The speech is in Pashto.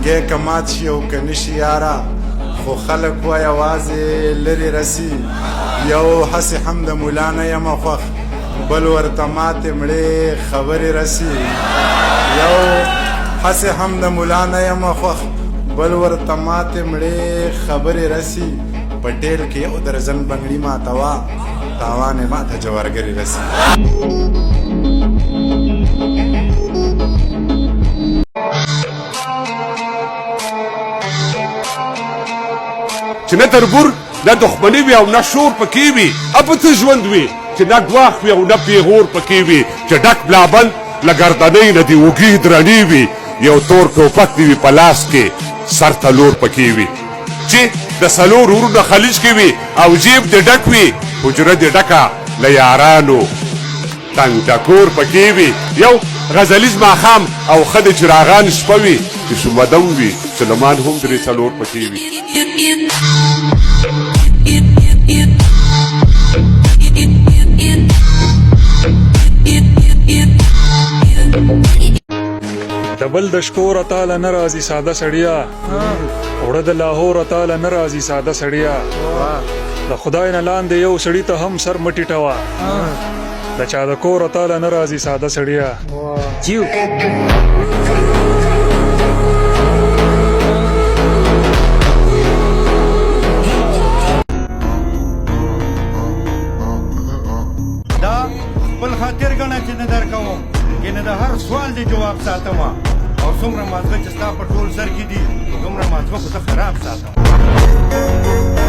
منګی که مات شي او که نشي یاره خو خلک وایي یوازې لرې رسي یو هسې هم د ملا نه یمه خوښ بل ورته ماتې مړې خبرې رسي یو هسې هم د ملا نه یمه خوښ بل ورته ماتې مړې خبرې رسي په ټیل کې یو درزن بنګړي ماتوه تاوان یې ماته جوارګرې رسي چې نه تربور نه دښمني وي او نه شور پکې وي اب څه ژوند وي چې نه ګواښ وي او نه پیغور پکې وي چې ډک بلابند له ګردنۍ نه دې اوږې درنې وي یو تور ټوپک دې وي په لاس کې سر ته لور پکې وي چې د څلور ورونه خلیج کې وي او جیب دې ډک وي حجره دې ډکه له یارانو تنګ ټکور پکې وي یو غزلیز ماښام او ښه د چراغان شپه وي چې شومدم وي سلمان هم درې څلور پکې وي د بل د شکور تاله نه راځي ساده سړیا اوړه د لاهور تاله نه راځي ساده سړیا د خدای نه لاندې یو سړی ته هم سر مټیټوه د چا د کور تاله نه راځي ساده سړیا جیو دا خپل خاطر ګڼه چې نه درکوم کنه د هر سوال دی جواب ساتم او څومره مازغه چې ستا په ټول سر کې دي دومره مازغه خو ته خراب ساتم